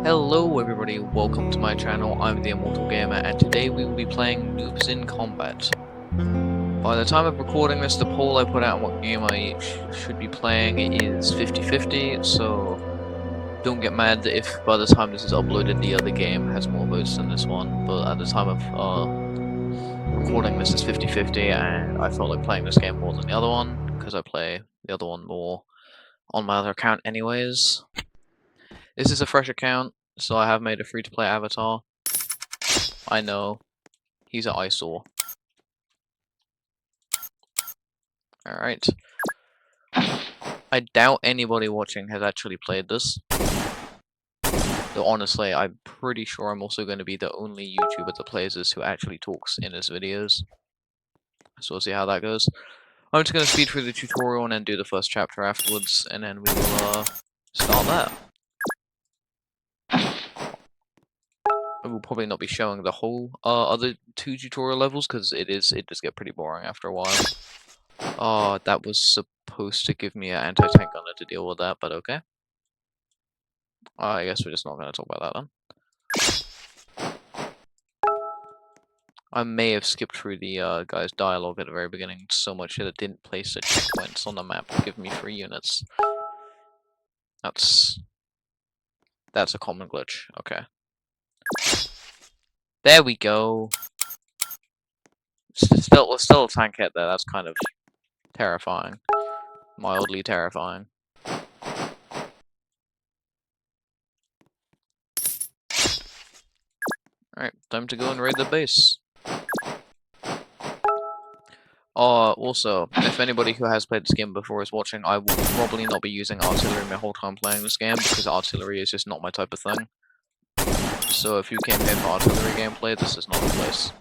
Hello everybody, welcome to my channel. I'm the Immortal Gamer, and today we will be playing Noobs in Combat. By the time of recording this, the poll I put out on what game I should be playing is 50-50, so don't get mad if by the time this is uploaded the other game has more votes than this one, but at the time of recording this is 50-50, and I felt like playing this game more than the other one, because I play the other one more on my other account anyways. This is a fresh account, so I have made a free-to-play avatar. I know. He's an eyesore. Alright. I doubt anybody watching has actually played this. Though honestly, I'm pretty sure I'm also going to be the only YouTuber that plays this who actually talks in his videos. So we'll see how that goes. I'm just going to speed through the tutorial and then do the first chapter afterwards, and then we will start there. I will probably not be showing the whole other two tutorial levels, because it does get pretty boring after a while. Oh, that was supposed to give me an anti-tank gunner to deal with that, but okay. I guess we're just not going to talk about that then. I may have skipped through the guy's dialogue at the very beginning so much that it didn't place the checkpoints on the map to give me free units. That's a common glitch. Okay. There we go. Still a tank hit there. That's kind of terrifying. Mildly terrifying. Alright, time to go and raid the base. Also, if anybody who has played this game before is watching, I will probably not be using artillery my whole time playing this game, because artillery is just not my type of thing. So if you came here for artillery gameplay, this is not the place.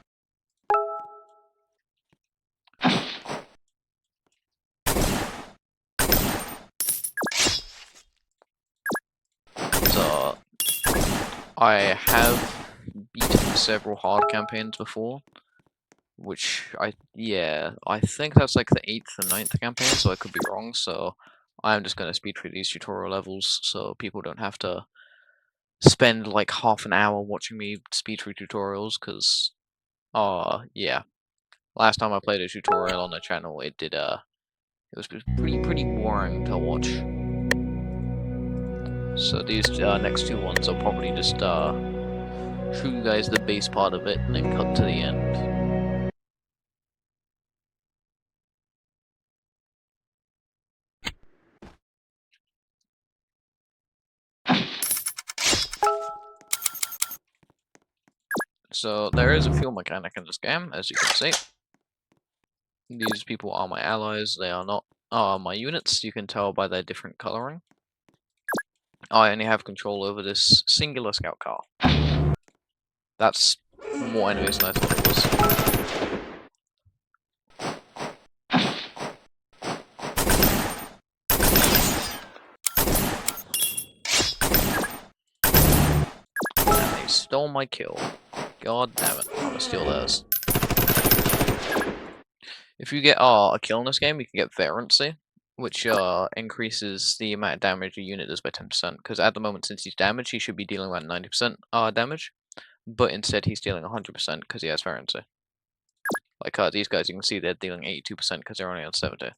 So, I have beaten several hard campaigns before, which I think that's like the 8th and 9th campaign, so I could be wrong, so I'm just going to speed through these tutorial levels so people don't have to spend like half an hour watching me speed through tutorials, because, yeah. Last time I played a tutorial on the channel, it was pretty boring to watch. So these next two ones I'll probably just show you guys the base part of it and then cut to the end. So there is a fuel mechanic in this game, as you can see. These people are my allies, they are not my units, you can tell by their different coloring. I only have control over this singular scout car. That's more enemies than I thought it was. And they stole my kill. God damn it, I'm gonna steal theirs. If you get a kill in this game, you can get veterancy, which increases the amount of damage a unit does by 10%, because at the moment, since he's damaged, he should be dealing about 90% damage, but instead he's dealing 100% because he has veterancy. Like these guys, you can see they're dealing 82% because they're only on 70.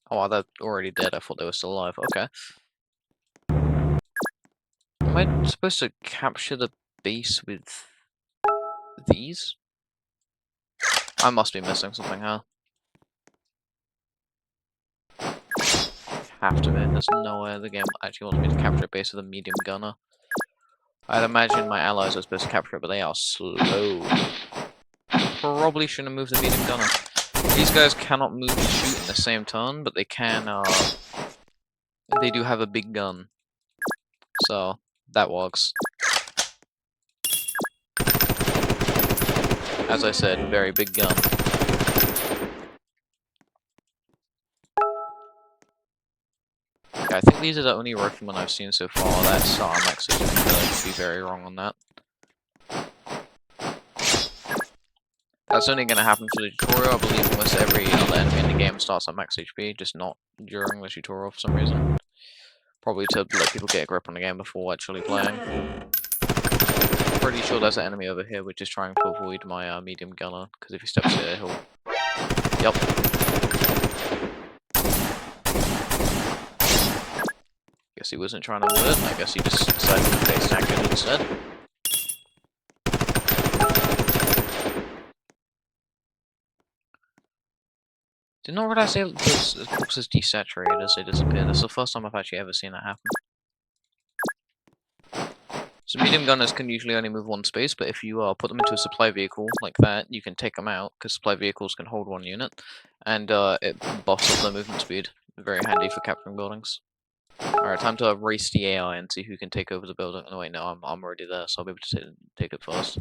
Oh, they're already dead. I thought they were still alive. Okay. Am I supposed to capture the base with these? I must be missing something, huh? Have to be. There's no way the game actually wants me to capture a base with a medium gunner. I'd imagine my allies are supposed to capture it, but they are slow. Probably shouldn't have moved the medium gunner. These guys cannot move and shoot in the same turn, but they can, they do have a big gun. So, that works. As I said, very big gun. Okay, I think these are the only riflemen I've seen so far. That's I'm actually going to be very wrong on that. That's only going to happen for the tutorial. I believe almost every other enemy in the game starts at max HP, just not during the tutorial for some reason. Probably to let people get a grip on the game before actually playing. Pretty sure there's an enemy over here which is trying to avoid my medium gunner, because if he steps here, he'll... Yup. Guess he wasn't trying to avoid it, I guess he just decided to face tank it instead. Did not realize the corpses desaturated as they disappear. That's the first time I've actually ever seen that happen. So medium gunners can usually only move one space, but if you put them into a supply vehicle like that, you can take them out, because supply vehicles can hold one unit, and it buffs up their movement speed. Very handy for capturing buildings. Alright, time to race the AI and see who can take over the building. Oh wait, no, I'm already there, so I'll be able to take it first.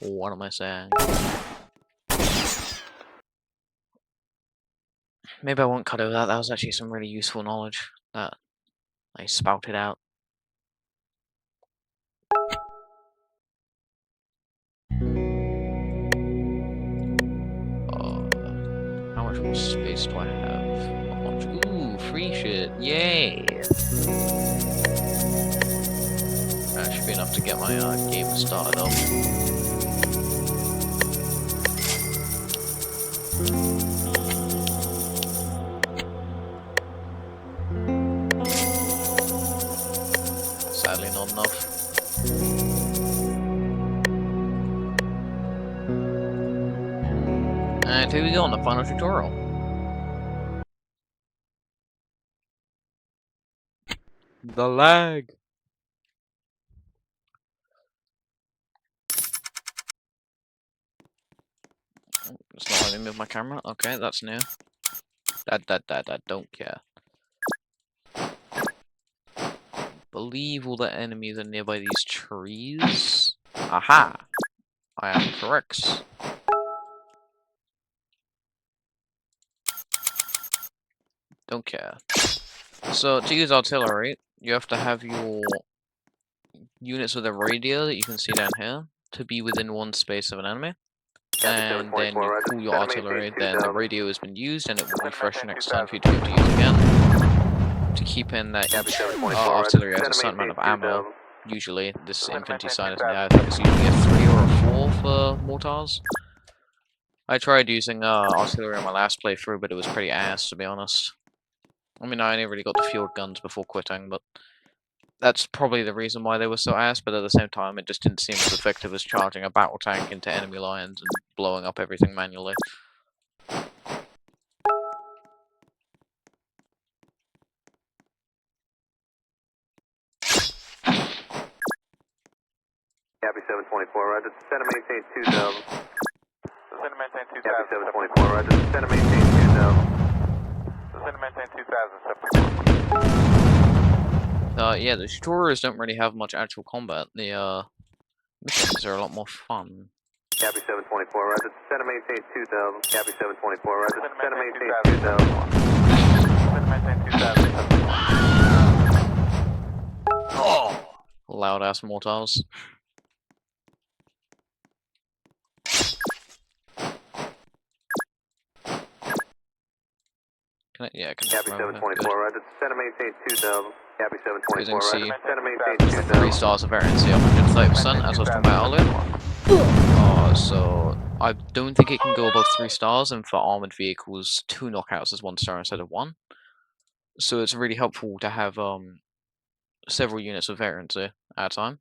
What am I saying? Maybe I won't cut over that. That was actually some really useful knowledge that I spouted out. How much more space do I have? Not much. Ooh, free shit. Yay! That should be enough to get my game started off. Sadly not enough. And here we go on the final tutorial. The lag! It's not letting me move my camera? Okay, that's new. That, don't care. Believe all the enemies are nearby these trees. Aha! I am correct. Don't care. So, to use artillery, you have to have your units with a radio that you can see down here to be within one space of an enemy. And then you call your artillery, then the radio has been used and it will refresh next time for you to be able to use again. To keep in that each artillery has a certain amount of ammo. Usually, this infinity sign is now, I think it's usually a 3 or a 4 for mortars. I tried using artillery on my last playthrough, but it was pretty ass, to be honest. I mean, I only really got the field guns before quitting, but that's probably the reason why they were so ass, but at the same time, it just didn't seem as effective as charging a battle tank into enemy lines and blowing up everything manually. Copy 724, roger. Descend and maintain 2000. Descend and maintain 2000. Copy 724, roger. Descend and maintain 2000. Descend and maintain 2000. Yeah, the tutorials don't really have much actual combat. The missions are a lot more fun. Copy 724, roger. Descend and maintain 2000. Copy 724, roger. Descend and maintain 2000. Descend and maintain 2000. Oh! Loud ass mortars. Can I, yeah, I can Copy 724, roger. Descend and maintain 2000. Copy 724, roger. Descend and maintain 2000. 3 stars of variancy, 130%, as I was talking about earlier. So I don't think it can go above 3 stars, and for armored vehicles, 2 knockouts is 1 star instead of 1. So it's really helpful to have several units of variancy at a time.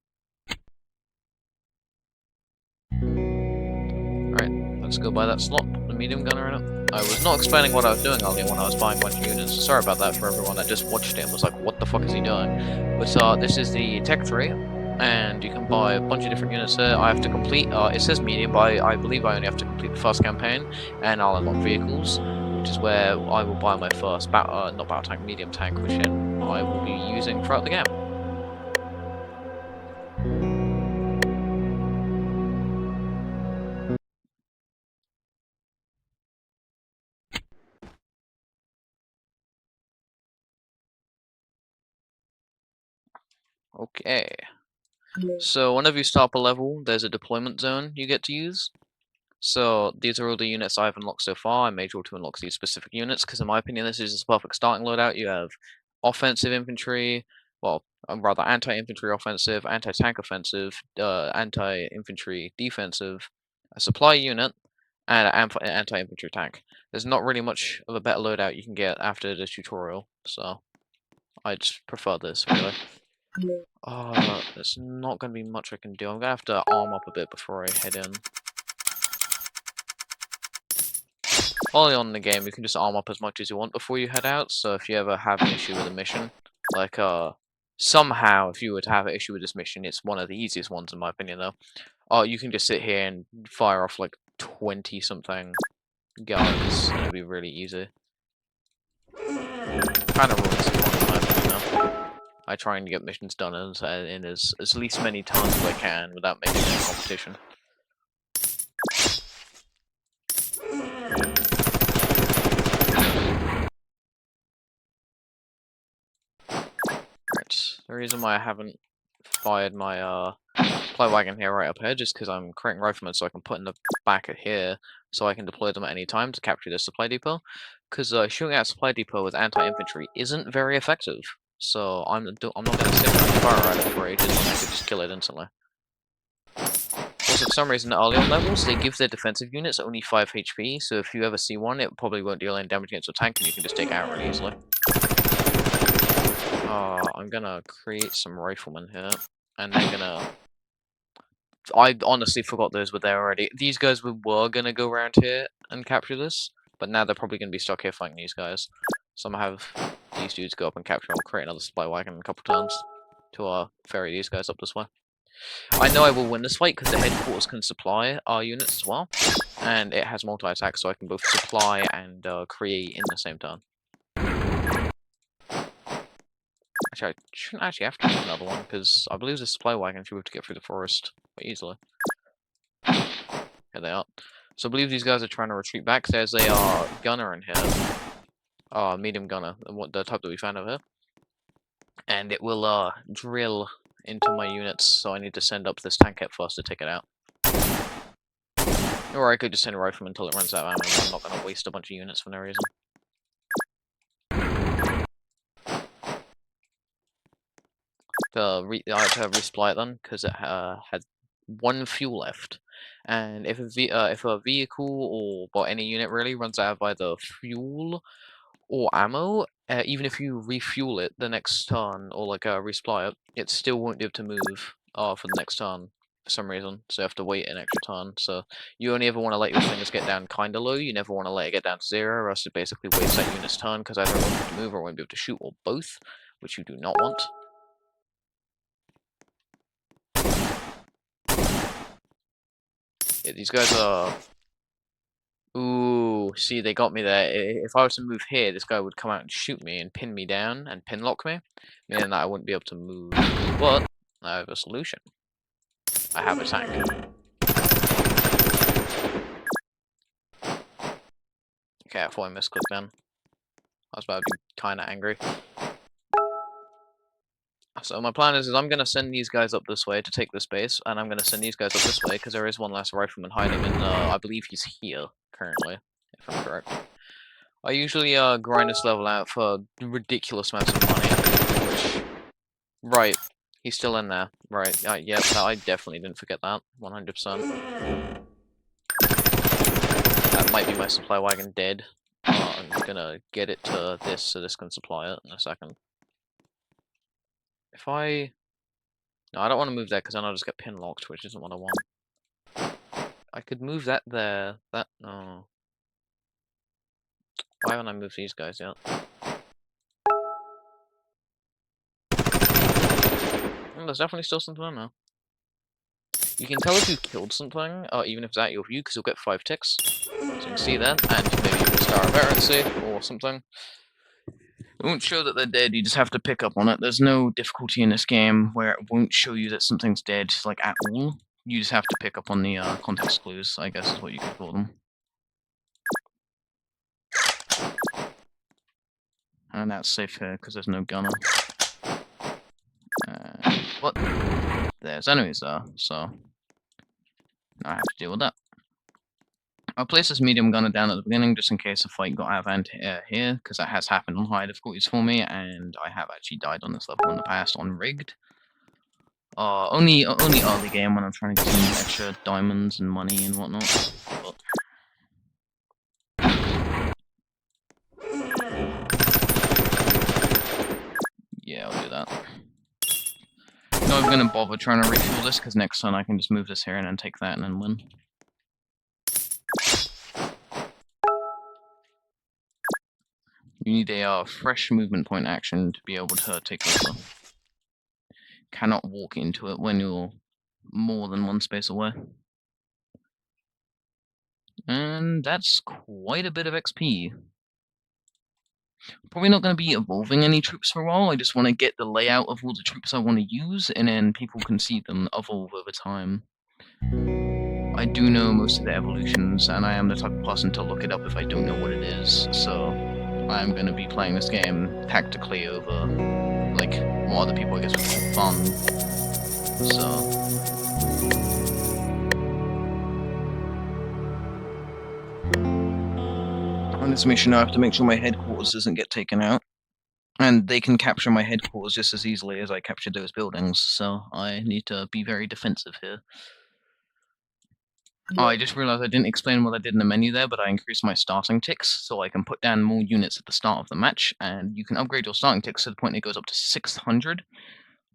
Right, let's go buy that slot, the medium gunner in it. I was not explaining what I was doing earlier when I was buying a bunch of units. Sorry about that for everyone that just watched it and was like, what the fuck is he doing? But this is the tech tree, and you can buy a bunch of different units here. I have to complete, it says medium, but I believe I only have to complete the first campaign, and I'll unlock vehicles, which is where I will buy my first, not battle tank, medium tank, which I will be using throughout the game. Okay. So whenever you start up a level, there's a deployment zone you get to use. So these are all the units I've unlocked so far. I made sure to unlock these specific units because in my opinion this is a perfect starting loadout. You have offensive infantry, well, rather anti-infantry offensive, anti-tank offensive, anti-infantry defensive, a supply unit, and an anti-infantry tank. There's not really much of a better loadout you can get after the tutorial, so I just prefer this really. There's not going to be much I can do. I'm going to have to arm up a bit before I head in. Early on in the game, you can just arm up as much as you want before you head out, so if you ever have an issue with a mission, like, somehow, if you were to have an issue with this mission, it's one of the easiest ones in my opinion, though. You can just sit here and fire off, like, 20-something guns, and it'll be really easy. Kind of ruins the fun in my opinion, though. I try and get missions done in as least many times as I can without making it a competition. Right, the reason why I haven't fired my supply wagon here right up here, just because I'm creating riflemen so I can put in the back of here, so I can deploy them at any time to capture the supply depot. Because shooting at a supply depot with anti-infantry isn't very effective, so I'm not going to sit there and fire at it for ages when I could just kill it instantly. Also, for some reason, the early on levels, they give their defensive units only 5 HP, so if you ever see one, it probably won't deal any damage against a tank, and you can just take it out really easily. I'm gonna create some riflemen here, and they're gonna... I honestly forgot those were there already. These guys were gonna go around here and capture this, but now they're probably gonna be stuck here fighting these guys. So I'm gonna have these dudes go up and capture them. I'll create another supply wagon in a couple turns to ferry these guys up this way. I know I will win this fight because the headquarters can supply our units as well, and it has multi-attack, so I can both supply and create in the same turn. Actually, I shouldn't actually have to make another one, because I believe the supply wagon should be able to get through the forest quite easily. Here they are. So I believe these guys are trying to retreat back. There's a gunner in here. Medium gunner, the type that we found over here. And it will drill into my units, so I need to send up this tankette first to take it out. Or I could just send a rifleman until it runs out of ammo, but I'm not going to waste a bunch of units for no reason. I had to resupply it then, because it had 1 fuel left. And if a vehicle, or any unit really, runs out of either fuel or ammo, even if you refuel it the next turn, or like resupply it, it still won't be able to move for the next turn for some reason, so you have to wait an extra turn. So you only ever want to let your things get down kinda low, you never want to let it get down to 0, or else it basically wastes that unit's turn, because either it won't be able to move or it won't be able to shoot, or both, which you do not want. Yeah, these guys are... Ooh, see, they got me there. If I was to move here, this guy would come out and shoot me and pin me down and pinlock me, meaning that I wouldn't be able to move. But I have a solution. I have a tank. Okay, I thought I misclicked then. I was about to be kinda angry. So my plan is I'm gonna send these guys up this way to take this base, and I'm gonna send these guys up this way because there is one last rifleman hiding in I believe he's here currently, if I'm correct. I usually grind this level out for ridiculous amounts of money, which... Right, he's still in there. Right, yep, I definitely didn't forget that, 100%. That might be my supply wagon dead. I'm gonna get it to this so this can supply it in a second. If I... No, I don't want to move that because then I'll just get pinlocked, which isn't what I want. I could move that there. No. Why haven't I moved these guys yet? There's definitely still something on there. You can tell if you killed something, even if it's at your view, because you'll get 5 ticks. So you can see that, and maybe you can star a veterancy or something. It won't show that they're dead, you just have to pick up on it. There's no difficulty in this game where it won't show you that something's dead, like, at all. You just have to pick up on the context clues, I guess is what you could call them. And that's safe here, because there's no gunner. What? There's enemies there, so... now I have to deal with that. I'll place this medium gunner down at the beginning just in case a fight got out of hand here, because that has happened on high difficulties for me, and I have actually died on this level in the past on rigged. Only early game when I'm trying to get some extra diamonds and money and whatnot. But yeah, I'll do that. Not even gonna bother trying to refuel this, because next turn I can just move this here and then take that and then win. You need a fresh movement point action to be able to take over. Cannot walk into it when you're more than one space away. And that's quite a bit of XP. Probably not going to be evolving any troops for a while. I just want to get the layout of all the troops I want to use, and then people can see them evolve over time. I do know most of the evolutions, and I am the type of person to look it up if I don't know what it is, so I'm going to be playing this game tactically over, like, what other people I guess would call fun. So on this mission I have to make sure my headquarters doesn't get taken out. And they can capture my headquarters just as easily as I captured those buildings, so I need to be very defensive here. Oh, I just realized I didn't explain what I did in the menu there, but I increased my starting ticks, so I can put down more units at the start of the match, and you can upgrade your starting ticks to the point it goes up to 600,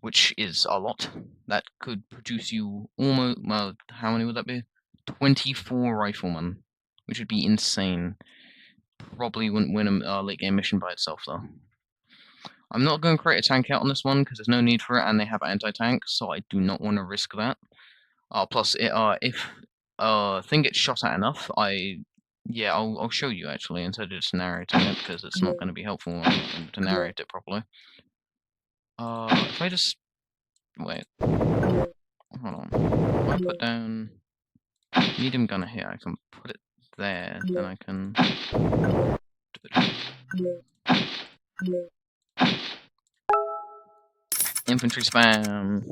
which is a lot. That could produce you almost, well, how many would that be? 24 riflemen, which would be insane. Probably wouldn't win a late game mission by itself, though. I'm not going to create a tank out on this one because there's no need for it, and they have anti-tank, so I do not want to risk that. Plus, if thing gets shot at enough, I'll show you actually instead of just narrating it because it's not going to be helpful to narrate it properly. If I just wait, hold on. If I put down medium gunner here, I can put it there, then I can. Infantry spam.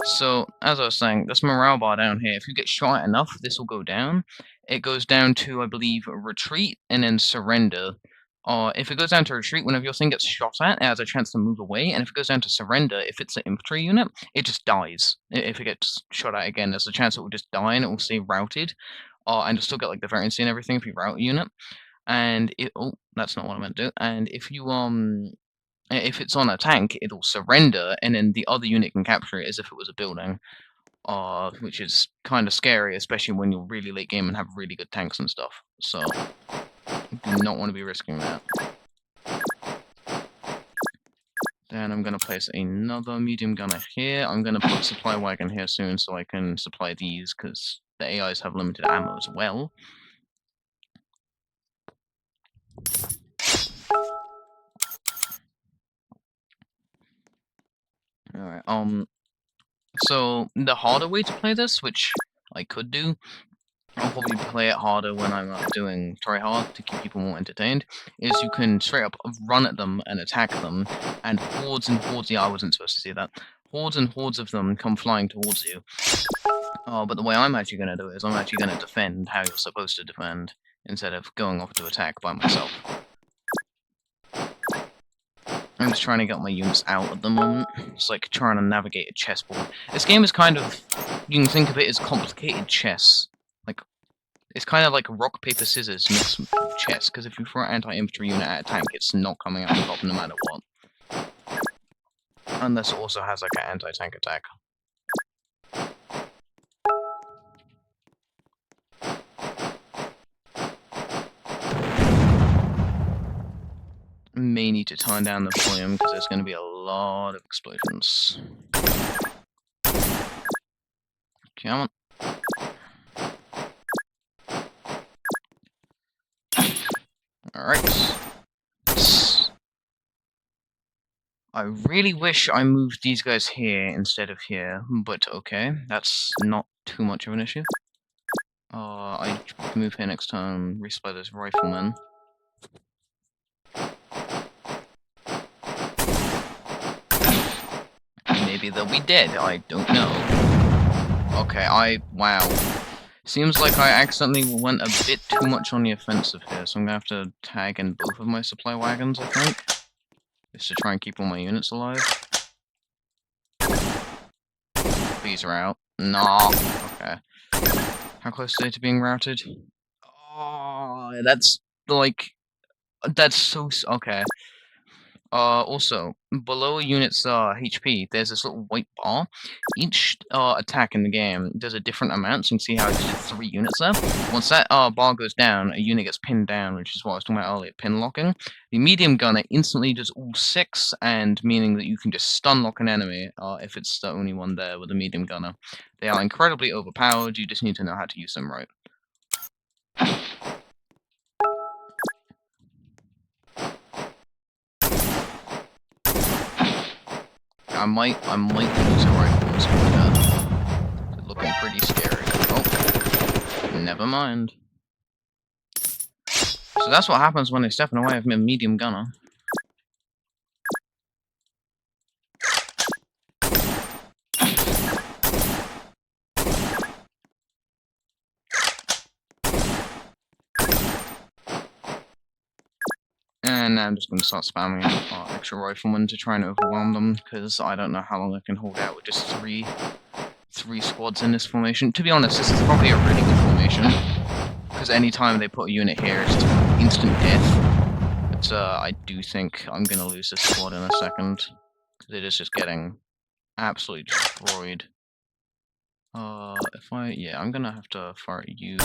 So, as I was saying, this morale bar down here, if you get shot enough, this will go down. It goes down to, I believe, retreat and then surrender. If it goes down to retreat, whenever your thing gets shot at, it has a chance to move away. And if it goes down to surrender, if it's an infantry unit, it just dies. If it gets shot at again, there's a chance it will just die and it will stay routed. And you'll still get like the variancy and everything if you route a unit. And that's not what I meant to do. And if it's on a tank, it'll surrender, and then the other unit can capture it as if it was a building, which is kind of scary, especially when you're really late game and have really good tanks and stuff. So, do not want to be risking that. Then I'm going to place another medium gunner here. I'm going to put a supply wagon here soon so I can supply these, because the AIs have limited ammo as well. Alright, so the harder way to play this, which I could do, I'll probably play it harder when I'm doing try hard to keep people more entertained, is you can straight up run at them and attack them, and hordes and hordes, yeah, I wasn't supposed to say that, hordes and hordes of them come flying towards you. But the way I'm actually going to do it is I'm actually going to defend how you're supposed to defend, instead of going off to attack by myself. I'm just trying to get my units out at the moment. It's like trying to navigate a chessboard. This game is kind of, you can think of it as complicated chess. Like, it's kind of like rock, paper, scissors mixed with chess, because if you throw an anti-infantry unit at a tank, it's not coming out on top no matter what. Unless it also has like an anti-tank attack. May need to turn down the volume because there's going to be a lot of explosions. Come on. Alright. I really wish I moved these guys here instead of here, but okay, that's not too much of an issue. I move here next time, resupply those riflemen. Maybe they'll be dead, I don't know. Okay, wow. Seems like I accidentally went a bit too much on the offensive here, so I'm gonna have to tag in both of my supply wagons, I think. Just to try and keep all my units alive. These are out. Nah. Okay. How close are they to being routed? Oh, that's like... That's so... Okay. Also, below a unit's HP, there's this little white bar. Each attack in the game does a different amount, so you can see how I just did 3 units there. Once that bar goes down, a unit gets pinned down, which is what I was talking about earlier, pin locking. The medium gunner instantly does all 6, and meaning that you can just stun lock an enemy if it's the only one there with a medium gunner. They are incredibly overpowered, you just need to know how to use them right. I might use a rifle as well. It's looking pretty scary. Oh, never mind. So that's what happens when they're stepping away of a medium gunner. And now I'm just going to start spamming extra riflemen to try and overwhelm them, because I don't know how long I can hold out with just three squads in this formation. To be honest, this is probably a really good formation, because any time they put a unit here, it's instant death. But I do think I'm going to lose this squad in a second, because it is just getting absolutely destroyed. I'm gonna have to fire at you.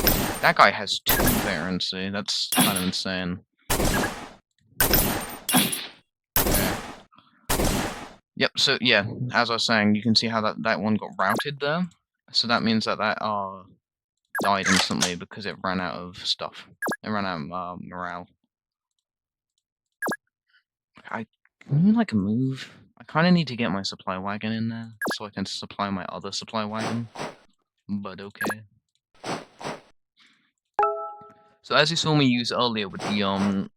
That guy has 2 variancy, that's kind of insane. Okay. Yep, so yeah, as I was saying, you can see how that one got routed there. So that means that died instantly because it ran out of stuff. It ran out of morale. Can you like move? I kind of need to get my supply wagon in there so I can supply my other supply wagon. But okay. So as you saw me use earlier with the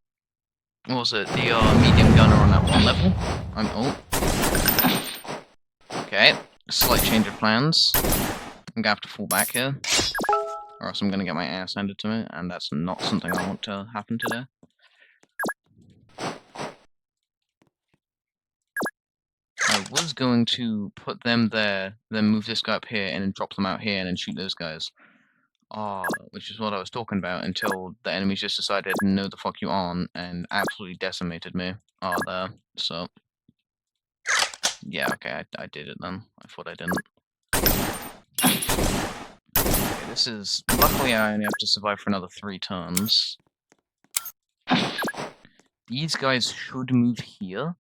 what was it? The medium gunner on that one level. Okay. Slight change of plans. I'm gonna have to fall back here, or else I'm gonna get my ass handed to me, and that's not something I want to happen today. I was going to put them there, then move this guy up here, and then drop them out here, and then shoot those guys. Which is what I was talking about, until the enemies just decided, no the fuck you aren't, and absolutely decimated me. There. So... yeah, okay, I did it then. I thought I didn't. Okay, this is... luckily I only have to survive for another 3 turns. These guys should move here,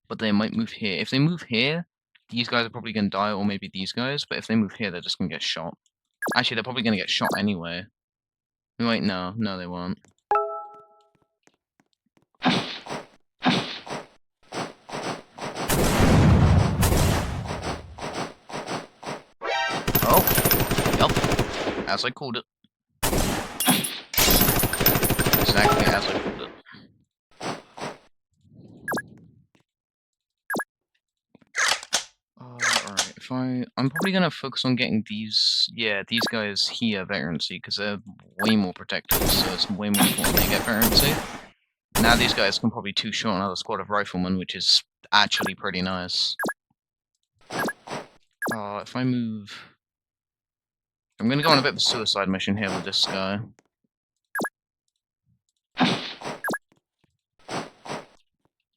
but they might move here. If they move here, these guys are probably gonna die, or maybe these guys, but if they move here, they're just gonna get shot. Actually, they're probably gonna get shot anyway. Wait, no, they won't. Oh, yep, as I called it. Exactly as I called it. Alright, I'm probably gonna focus on getting these guys here variancy, because they're way more protected, so it's way more important they get variancy. Now these guys can probably two-shot another squad of riflemen, which is actually pretty nice. If I move... I'm gonna go on a bit of a suicide mission here with this guy.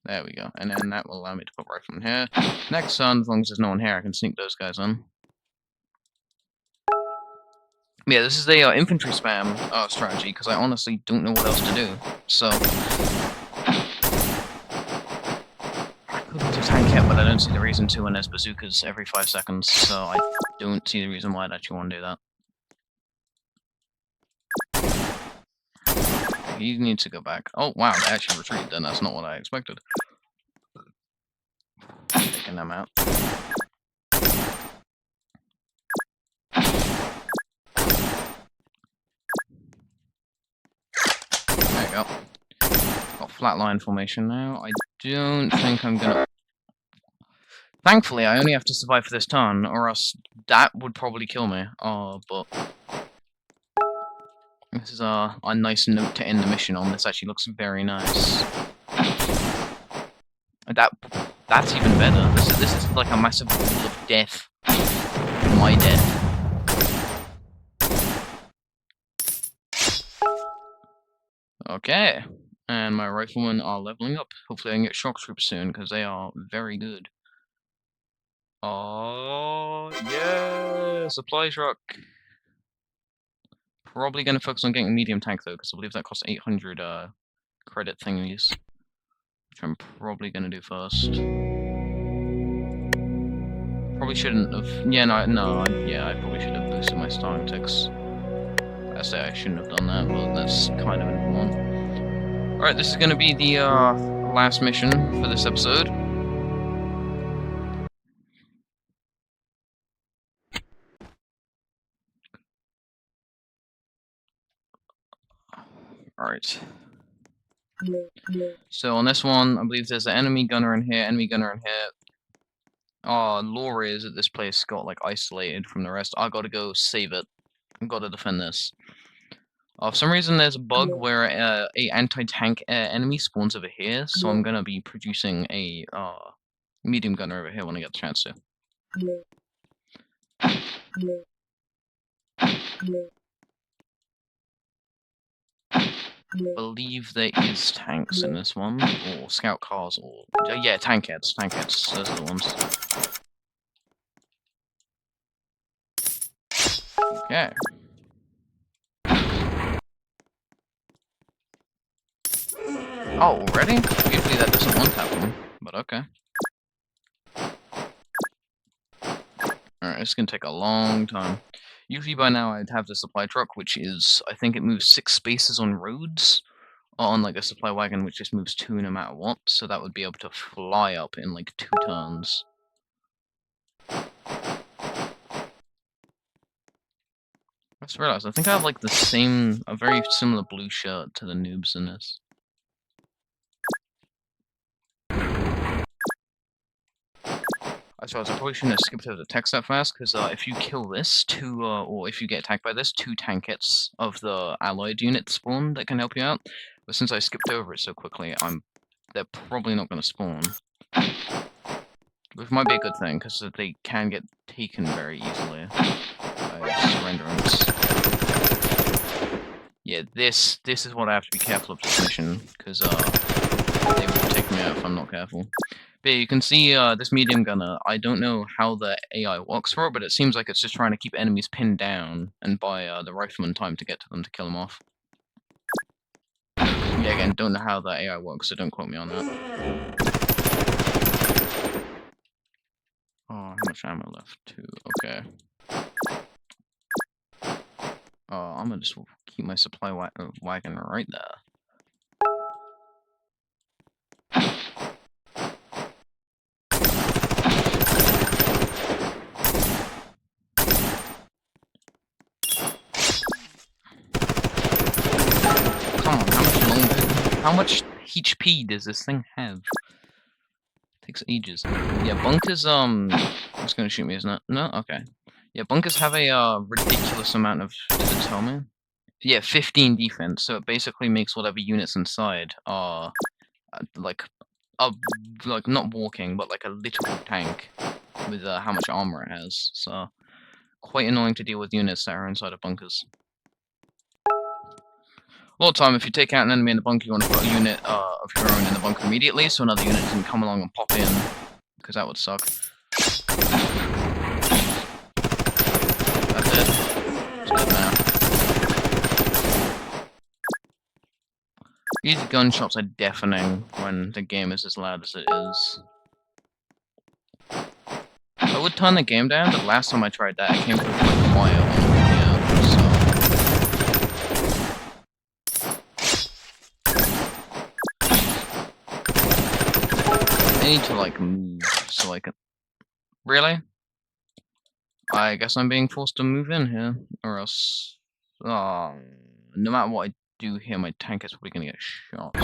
There we go, and then that will allow me to put riflemen here. Next turn, as long as there's no one here, I can sneak those guys in. Yeah, this is the infantry spam strategy, because I honestly don't know what else to do. So... I could use a tank hit, but I don't see the reason to when there's bazookas every 5 seconds, so I don't see the reason why I'd actually want to do that. He needs to go back. Oh, wow, they actually retreated then. That's not what I expected. Taking them out. There you go. Got flatline formation now. I don't think I'm gonna... Thankfully, I only have to survive for this turn, or else that would probably kill me. But... This is a nice note to end the mission on. This actually looks very nice. That's even better. This is like a massive wall of death. My death. Okay. And my riflemen are leveling up. Hopefully I can get shock troops soon, because they are very good. Oh, yeah! Supply truck! Probably going to focus on getting a medium tank, though, because I believe that costs 800 credit thingies. Which I'm probably going to do first. Probably shouldn't have... Yeah, yeah, I probably should have boosted my starting ticks. I say I shouldn't have done that, but that's kind of important. Alright, this is going to be the last mission for this episode. Alright. So on this one, I believe there's an enemy gunner in here, Laura is at this place got like isolated from the rest. I gotta go save it. I gotta defend this. For some reason there's a bug where a anti-tank enemy spawns over here, so I'm gonna be producing a medium gunner over here when I get the chance to. I believe there is tanks in this one, or scout cars, or yeah, tank heads. Those are the ones. Okay. Oh, already? Usually that doesn't one-tap them, but okay. Alright, it's gonna take a long time. Usually by now I'd have the supply truck, which is, I think it moves 6 spaces on roads, on like a supply wagon which just moves 2 no matter what, so that would be able to fly up in like 2 turns. I just realized, I think I have like a very similar blue shirt to the noobs in this. I suppose I probably shouldn't have skipped over the text that fast, because if you kill this, or if you get attacked by this, 2 tank hits of the allied unit spawn that can help you out. But since I skipped over it so quickly, they're probably not going to spawn. Which might be a good thing, because they can get taken very easily by surrenderance. Yeah, this is what I have to be careful of this mission, because they will take me out if I'm not careful. But you can see this medium gunner, I don't know how the AI works for it, but it seems like it's just trying to keep enemies pinned down and buy the rifleman time to get to them to kill them off. Yeah, again, don't know how the AI works, so don't quote me on that. Oh, how much ammo left? 2, okay. I'm gonna just keep my supply wagon right there. Come on, how much HP does this thing have? Takes ages. Yeah, bunkers, it's gonna shoot me, isn't it? No? Okay. Yeah, bunkers have a ridiculous amount of, does it tell me? Yeah, 15 defense, so it basically makes whatever units inside are, like not walking, but like a literal tank with how much armor it has, so quite annoying to deal with units that are inside of bunkers. A lot of time, if you take out an enemy in the bunker, you want to put a unit of your own in the bunker immediately, so another unit can come along and pop in, because that would suck. That's it. It's good now. These gunshots are deafening when the game is as loud as it is. I would turn the game down, but last time I tried that, it came through quite quiet on the video, so... I need to, like, move so I can... Really? I guess I'm being forced to move in here, or else... no matter what I do here, my tank is probably gonna get shot.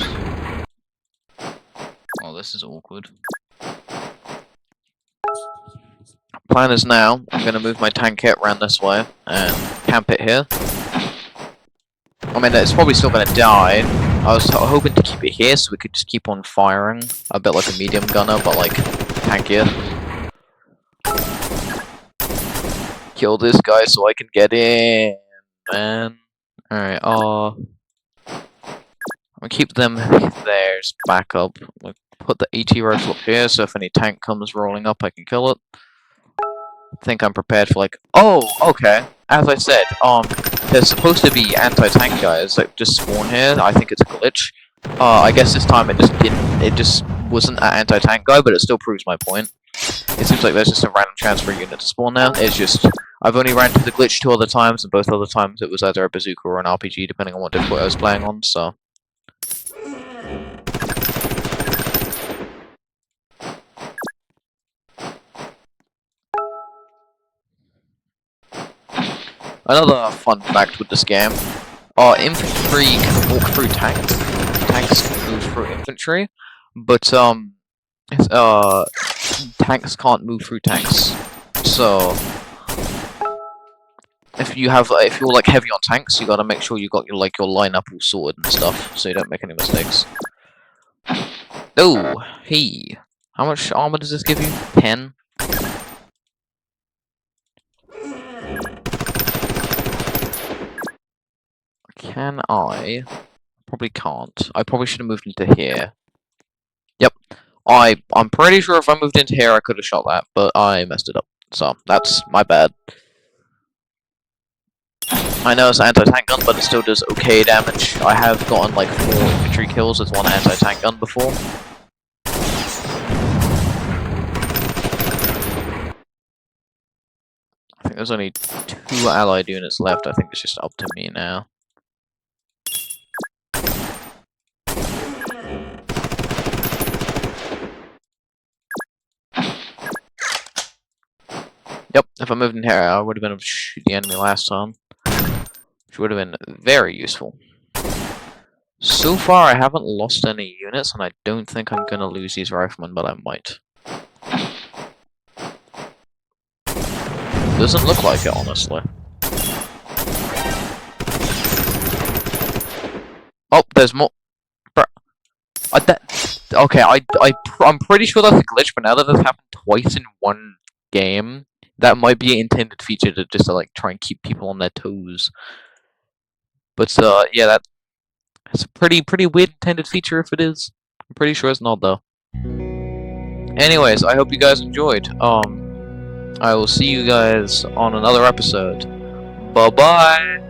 Oh, this is awkward. Plan is now, I'm going to move my tank kit around this way and camp it here. I mean, it's probably still gonna die. I was hoping to keep it here so we could just keep on firing. A bit like a medium gunner, but like tankier. Kill this guy so I can get in, man. Alright, I'll keep them there as backup. I'll put the AT rifle up here so if any tank comes rolling up, I can kill it. I think I'm prepared for like. Oh, okay. As I said, there's supposed to be anti-tank guys that just spawn here. I think it's a glitch. I guess this time it just didn't. It just wasn't an anti-tank guy, but it still proves my point. It seems like there's just a random transfer unit to spawn now. It's just I've only ran into the glitch 2 other times, and both other times it was either a bazooka or an RPG, depending on what difficulty I was playing on. So. Another fun fact with this game: infantry can walk through tanks. Tanks can move through infantry, but tanks can't move through tanks. So if you're like heavy on tanks, you gotta make sure you got your lineup all sorted and stuff, so you don't make any mistakes. Oh, hey, how much armor does this give you? 10. Can I? Probably can't. I probably should have moved into here. Yep. I'm pretty sure if I moved into here I could have shot that, but I messed it up. So that's my bad. I know it's an anti-tank gun, but it still does okay damage. I have gotten like 4 infantry kills with one anti-tank gun before. I think there's only 2 allied units left. I think it's just up to me now. Yep, if I moved in here, I would have been able to shoot the enemy last time, which would have been very useful. So far, I haven't lost any units, and I don't think I'm gonna lose these riflemen, but I might. Doesn't look like it, honestly. Oh, there's more. Okay, I'm pretty sure that's a glitch, but now that it's happened twice in one game, that might be an intended feature to just like try and keep people on their toes. But yeah, that's a pretty weird intended feature if it is. I'm pretty sure it's not though. Anyways, I hope you guys enjoyed. I will see you guys on another episode. Bye bye.